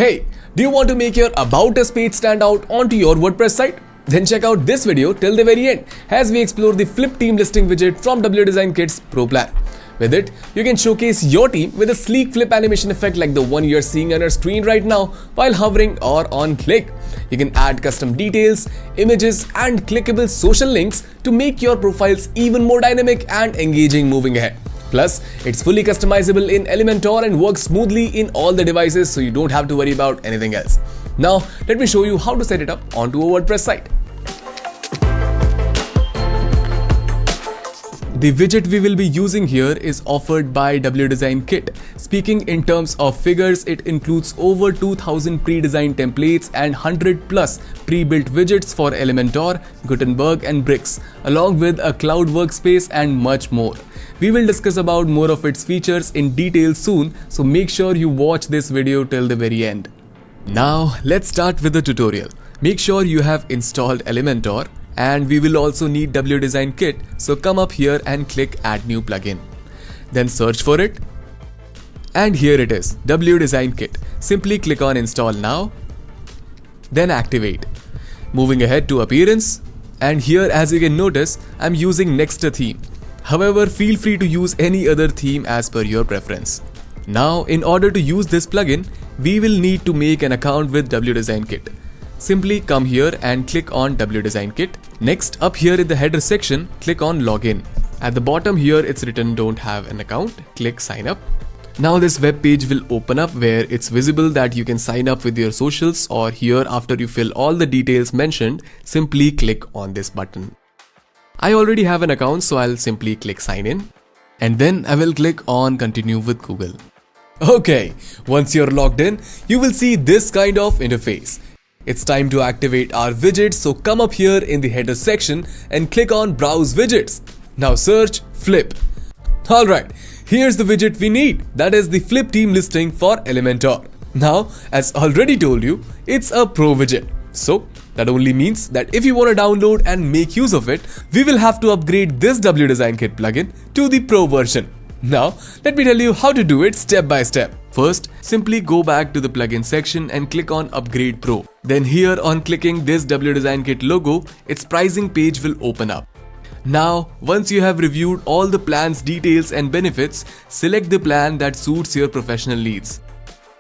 Hey, do you want to make your About Us page stand out onto your WordPress site? Then check out this video till the very end as we explore the Flip Team Listing widget from WDesignKit's Pro plan. With it, you can showcase your team with a sleek flip animation effect like the one you're seeing on your screen right now while hovering or on click. You can add custom details, images, and clickable social links to make your profiles even more dynamic and engaging moving ahead. Plus, it's fully customizable in Elementor and works smoothly in all the devices, so you don't have to worry about anything else. Now, let me show you how to set it up onto a WordPress site. The widget we will be using here is offered by WDesignKit. Speaking in terms of figures, it includes over 2000 pre-designed templates and 100 plus pre-built widgets for Elementor, Gutenberg and Bricks, along with a cloud workspace and much more. We will discuss about more of its features in detail soon, so make sure you watch this video till the very end. Now, let's start with the tutorial. Make sure you have installed Elementor, and we will also need WDesignKit, so come up here and click Add New Plugin. Then search for it. And here it is, WDesignKit. Simply click on Install Now, then Activate. Moving ahead to Appearance, and here as you can notice, I'm using Nexter theme. However, feel free to use any other theme as per your preference. Now, in order to use this plugin, we will need to make an account with WDesignKit. Simply come here and click on WDesignKit. Next, up here in the header section, click on Login. At the bottom here, it's written Don't have an account. Click Sign Up. Now this web page will open up where it's visible that you can sign up with your socials, or here after you fill all the details mentioned, simply click on this button. I already have an account, so I'll simply click Sign In. And then I will click on Continue with Google. Okay, once you're logged in, you will see this kind of interface. It's time to activate our widget, so come up here in the header section and click on Browse Widgets. Now search Flip. Alright, here's the widget we need, that is the Flip Team Listing for Elementor. Now, as already told you, it's a Pro widget. So, that only means that if you want to download and make use of it, we will have to upgrade this WDesignKit plugin to the Pro version. Now, let me tell you how to do it step by step. First, simply go back to the plugin section and click on Upgrade Pro. Then here on clicking this WDesignKit logo, its pricing page will open up. Now, once you have reviewed all the plan's details and benefits, select the plan that suits your professional needs.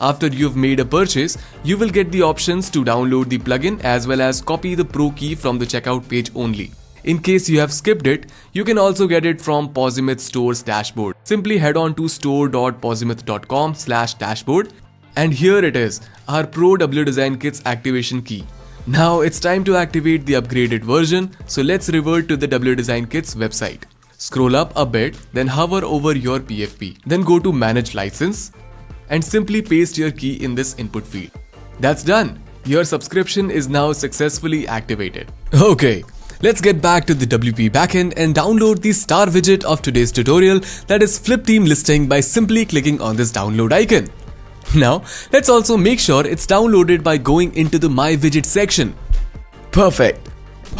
After you've made a purchase, you will get the options to download the plugin as well as copy the Pro key from the checkout page only. In case you have skipped it, you can also get it from Posimith Store's dashboard. Simply head on to store.posimith.com/dashboard, and here it is, our Pro WDesignKit's activation key. Now it's time to activate the upgraded version, so let's revert to the WDesignKit's website. Scroll up a bit, then hover over your PFP. Then go to Manage License and simply paste your key in this input field. That's done. Your subscription is now successfully activated. Okay, let's get back to the WP backend and download the star widget of today's tutorial, that is Flip Team Listing, by simply clicking on this download icon. Now, let's also make sure it's downloaded by going into the My Widget section. Perfect.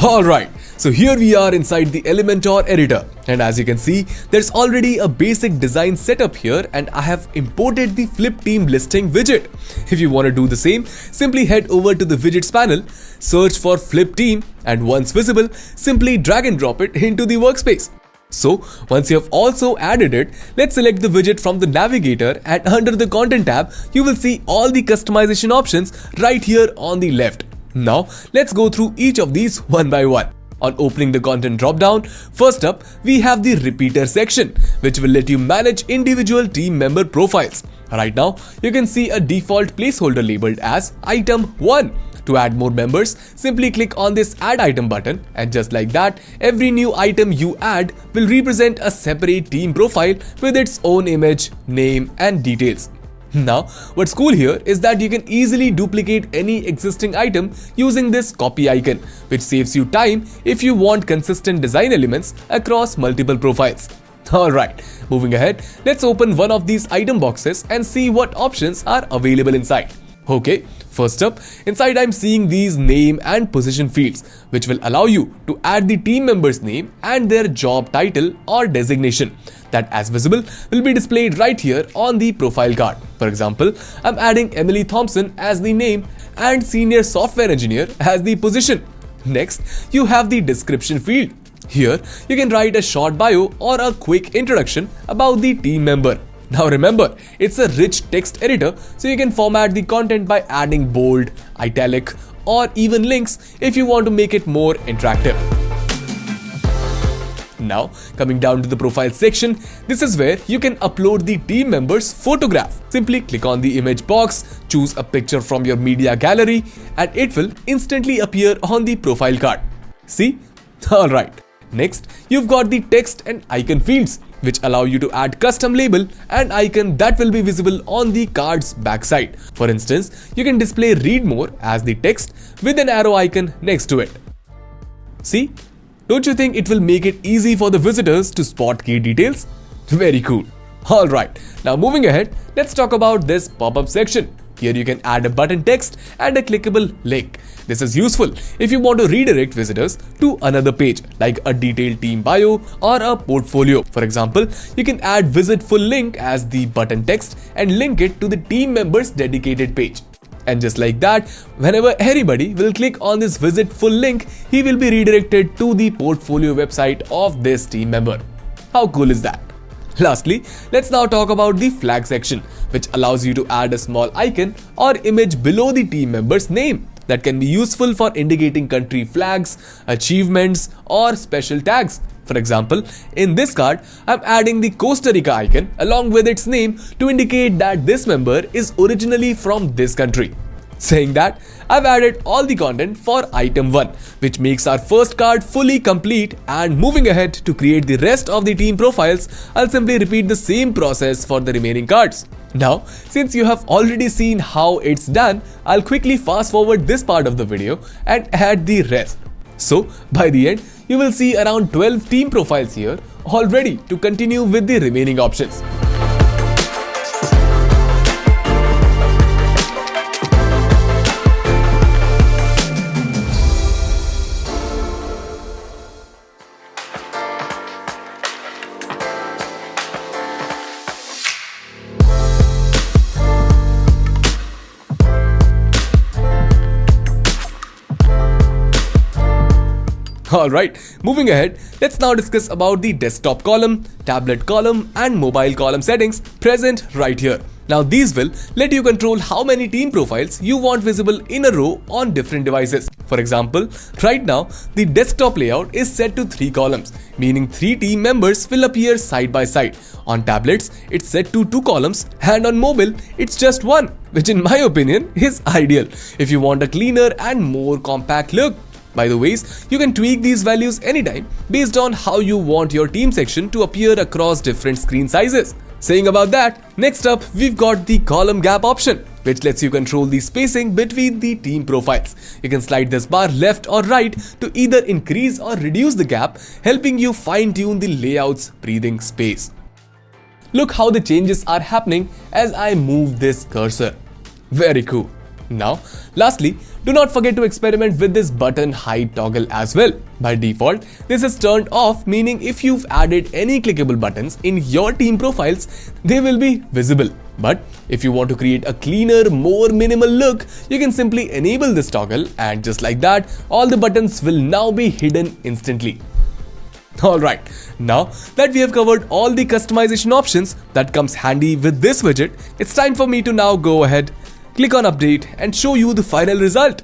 Alright, so here we are inside the Elementor editor, and as you can see, there's already a basic design setup here, and I have imported the Flip Team Listing widget. If you want to do the same, simply head over to the widgets panel, search for Flip Team, and once visible, simply drag and drop it into the workspace. So, once you have also added it, let's select the widget from the navigator, and under the Content tab, you will see all the customization options right here on the left. Now, let's go through each of these one by one. On opening the content drop-down, first up, we have the Repeater section, which will let you manage individual team member profiles. Right now, you can see a default placeholder labeled as Item 1. To add more members, simply click on this Add Item button, and just like that, every new item you add will represent a separate team profile with its own image, name, and details. Now, what's cool here is that you can easily duplicate any existing item using this copy icon, which saves you time if you want consistent design elements across multiple profiles. Alright, moving ahead, let's open one of these item boxes and see what options are available inside. Okay, first up, inside I'm seeing these name and position fields, which will allow you to add the team member's name and their job title or designation that, as visible, will be displayed right here on the profile card. For example, I'm adding Emily Thompson as the name and Senior Software Engineer as the position. Next, you have the description field. Here, you can write a short bio or a quick introduction about the team member. Now remember, it's a rich text editor, so you can format the content by adding bold, italic, or even links if you want to make it more interactive. Now, coming down to the profile section, this is where you can upload the team member's photograph. Simply click on the image box, choose a picture from your media gallery, and it will instantly appear on the profile card. See? Alright. Next, you've got the text and icon fields, which allow you to add custom label and icon that will be visible on the card's backside. For instance, you can display read more as the text with an arrow icon next to it. See? Don't you think it will make it easy for the visitors to spot key details? Very cool. Alright, now moving ahead, let's talk about this pop-up section. Here you can add a button text and a clickable link. This is useful if you want to redirect visitors to another page, like a detailed team bio or a portfolio. For example, you can add visit full link as the button text and link it to the team member's dedicated page. And just like that, whenever anybody will click on this visit full link, he will be redirected to the portfolio website of this team member. How cool is that? Lastly, let's now talk about the flag section, which allows you to add a small icon or image below the team member's name that can be useful for indicating country flags, achievements, or special tags. For example, in this card, I'm adding the Costa Rica icon along with its name to indicate that this member is originally from this country. Saying that, I've added all the content for item 1, which makes our first card fully complete, and moving ahead to create the rest of the team profiles, I'll simply repeat the same process for the remaining cards. Now, since you have already seen how it's done, I'll quickly fast forward this part of the video and add the rest. So, by the end, you will see around 12 team profiles here, all ready to continue with the remaining options. Alright, moving ahead, let's now discuss about the desktop column, tablet column, and mobile column settings present right here. Now these will let you control how many team profiles you want visible in a row on different devices. For example, right now the desktop layout is set to 3 columns, meaning 3 team members will appear side by side. On tablets, it's set to 2 columns, and on mobile, it's just 1, which in my opinion is ideal if you want a cleaner and more compact look. By the way, you can tweak these values anytime based on how you want your team section to appear across different screen sizes. Saying about that, next up we've got the column gap option, which lets you control the spacing between the team profiles. You can slide this bar left or right to either increase or reduce the gap, helping you fine-tune the layout's breathing space. Look how the changes are happening as I move this cursor. Very cool. Now, lastly, do not forget to experiment with this button height toggle as well. By default, this is turned off, meaning if you've added any clickable buttons in your team profiles, they will be visible. But if you want to create a cleaner, more minimal look, you can simply enable this toggle, and just like that, all the buttons will now be hidden instantly. Alright, now that we have covered all the customization options that comes handy with this widget, it's time for me to now go ahead, click on update, and show you the final result.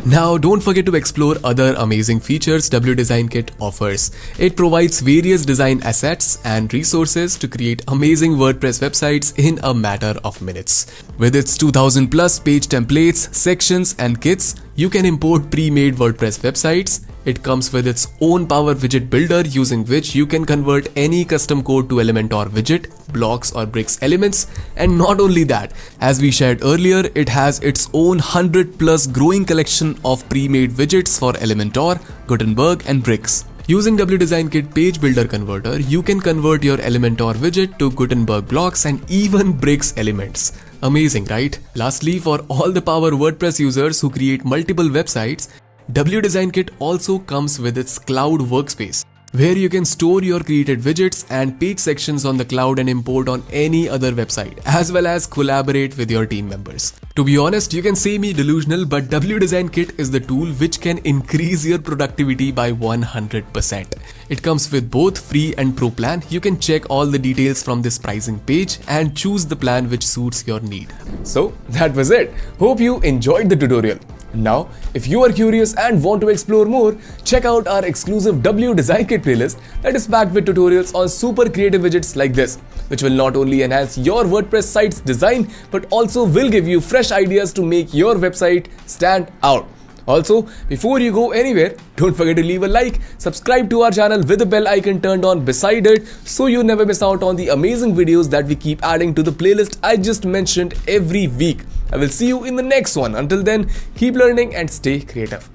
Now don't forget to explore other amazing features WDesignKit offers. It provides various design assets and resources to create amazing WordPress websites in a matter of minutes. With its 2000 plus page templates, sections, and kits, you can import pre-made WordPress websites. It comes with its own Power Widget builder, using which you can convert any custom code to Elementor widget, blocks or bricks elements. And not only that, as we shared earlier, it has its own 100 plus growing collection of pre-made widgets for Elementor, Gutenberg, and bricks. Using WDesignKit Page Builder Converter, you can convert your Elementor widget to Gutenberg blocks and even bricks elements. Amazing, right? Lastly, for all the power WordPress users who create multiple websites, WDesignKit also comes with its cloud workspace, where you can store your created widgets and page sections on the cloud and import on any other website, as well as collaborate with your team members. To be honest, you can say me delusional, but WDesignKit is the tool which can increase your productivity by 100%. It comes with both free and pro plan. You can check all the details from this pricing page and choose the plan which suits your need. So that was it. Hope you enjoyed the tutorial. Now, if you are curious and want to explore more, check out our exclusive WDesignKit playlist that is packed with tutorials on super creative widgets like this, which will not only enhance your WordPress site's design, but also will give you fresh ideas to make your website stand out. Also, before you go anywhere, don't forget to leave a like, subscribe to our channel with the bell icon turned on beside it so you never miss out on the amazing videos that we keep adding to the playlist I just mentioned every week. I will see you in the next one. Until then, keep learning and stay creative.